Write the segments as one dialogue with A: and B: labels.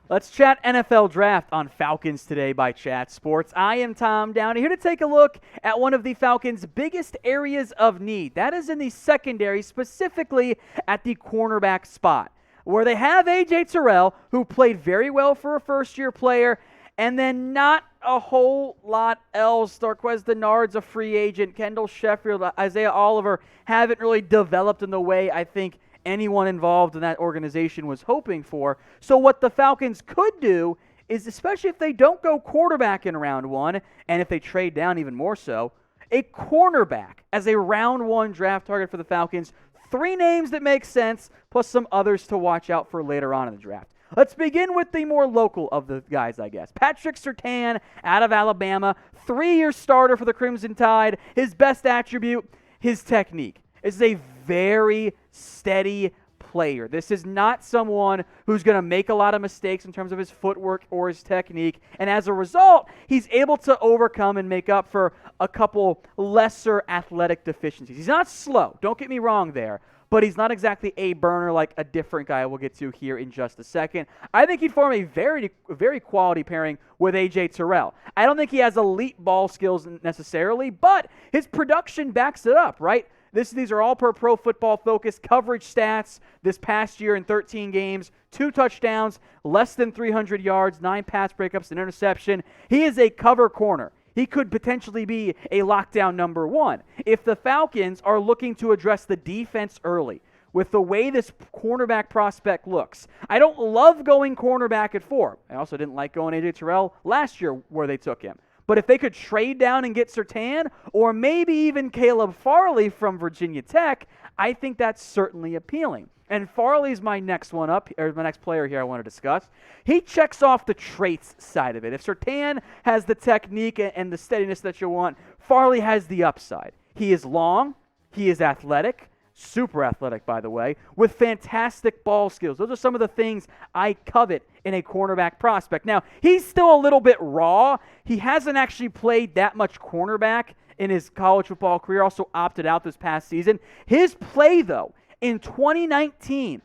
A: Let's chat NFL Draft on Falcons Today by Chat Sports. I am Tom Downey, here to take a look at one of the Falcons' biggest areas of need. That is in the secondary, specifically at the cornerback spot, where they have AJ Terrell, who played very well for a first-year player, and then not a whole lot else. Darqueze Dennard's a free agent. Kendall Sheffield, Isaiah Oliver haven't really developed in the way I think anyone involved in that organization was hoping for. So what the Falcons could do is, especially if they don't go quarterback in round one, and if they trade down even more so, a cornerback as a round one draft target for the Falcons. 3 names that make sense, plus some others to watch out for later on in the draft. Let's begin with the more local of the guys, I guess. Patrick Surtain out of Alabama, 3-year starter for the Crimson Tide. His best attribute, his technique. This is a very steady player. This is not someone who's going to make a lot of mistakes in terms of his footwork or his technique. And as a result, he's able to overcome and make up for a couple lesser athletic deficiencies. He's not slow. Don't get me wrong there. But he's not exactly a burner like a different guy we'll get to here in just a second. I think he'd form a very, very quality pairing with AJ Terrell. I don't think he has elite ball skills necessarily, but his production backs it up, right? These are all per Pro Football Focus coverage stats this past year in 13 games, 2 touchdowns, less than 300 yards, 9 pass breakups, an interception. He is a cover corner. He could potentially be a lockdown number 1. If the Falcons are looking to address the defense early with the way this cornerback prospect looks, I don't love going cornerback at 4. I also didn't like going AJ Terrell last year where they took him. But if they could trade down and get Surtain, or maybe even Caleb Farley from Virginia Tech, I think that's certainly appealing. And Farley's my next one up, or my next player here I want to discuss. He checks off the traits side of it. If Surtain has the technique and the steadiness that you want, Farley has the upside. He is long, he is athletic, super athletic, by the way, with fantastic ball skills. Those are some of the things I covet in a cornerback prospect. Now, he's still a little bit raw. He hasn't actually played that much cornerback in his college football career, also opted out this past season. His play, though, in 2019,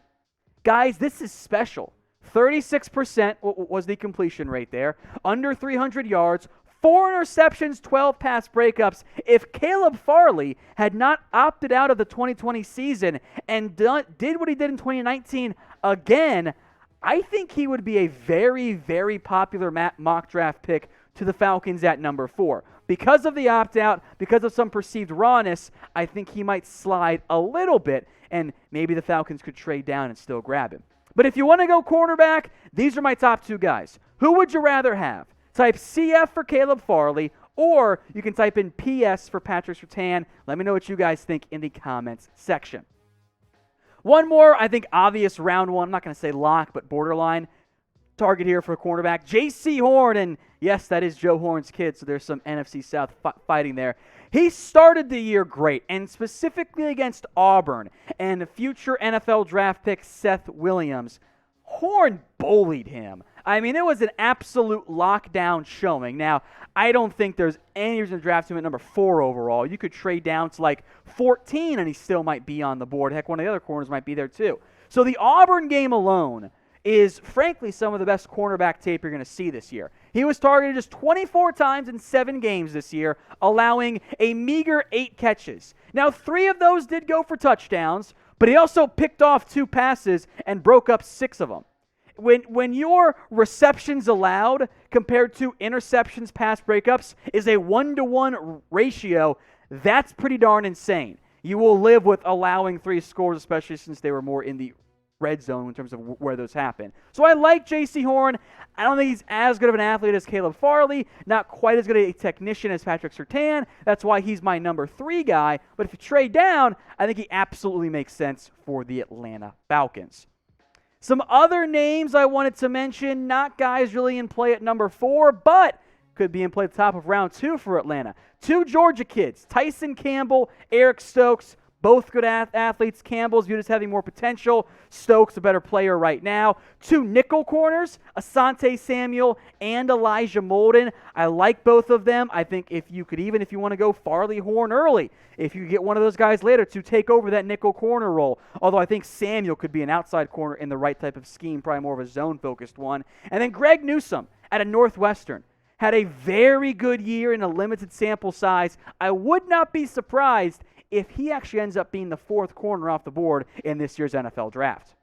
A: guys, this is special. 36% was the completion rate there, under 300 yards, 4 interceptions, 12 pass breakups. If Caleb Farley had not opted out of the 2020 season and did what he did in 2019 again, I think he would be a very, very popular mock draft pick to the Falcons at number 4. Because of the opt-out, because of some perceived rawness, I think he might slide a little bit, and maybe the Falcons could trade down and still grab him. But if you want to go cornerback, these are my top 2 guys. Who would you rather have? Type CF for Caleb Farley, or you can type in PS for Patrick Surtain. Let me know what you guys think in the comments section. One more, I think, obvious round 1. I'm not going to say lock, but borderline target here for a cornerback. Jaycee Horn, and yes, that is Joe Horn's kid, so there's some NFC South fighting there. He started the year great, and specifically against Auburn and future NFL draft pick Seth Williams. Horn bullied him. I mean, it was an absolute lockdown showing. Now, I don't think there's any reason to draft him at number 4 overall. You could trade down to like 14 and he still might be on the board. Heck, one of the other corners might be there too. So the Auburn game alone is, frankly, some of the best cornerback tape you're going to see this year. He was targeted just 24 times in 7 games this year, allowing a meager 8 catches. Now, 3 of those did go for touchdowns, but he also picked off 2 passes and broke up 6 of them. When your receptions allowed compared to interceptions, pass breakups is a 1-to-1 ratio, that's pretty darn insane. You will live with allowing 3 scores, especially since they were more in the red zone in terms of where those happen. So I like Jaycee Horn. I don't think he's as good of an athlete as Caleb Farley, not quite as good a technician as Patrick Surtain. That's why he's my number 3 guy. But if you trade down, I think he absolutely makes sense for the Atlanta Falcons. Some other names I wanted to mention, not guys really in play at number 4, but could be in play at the top of round 2 for Atlanta. 2 Georgia kids, Tyson Campbell, Eric Stokes, Both good athletes. Campbell's viewed as having more potential. Stokes a better player right now. 2 nickel corners, Asante Samuel and Elijah Molden. I like both of them. I think if you want to go Farley Horn early, if you get one of those guys later to take over that nickel corner role. Although I think Samuel could be an outside corner in the right type of scheme, probably more of a zone-focused one. And then Greg Newsome at a Northwestern. Had a very good year in a limited sample size. I would not be surprised if he actually ends up being the 4th corner off the board in this year's NFL draft.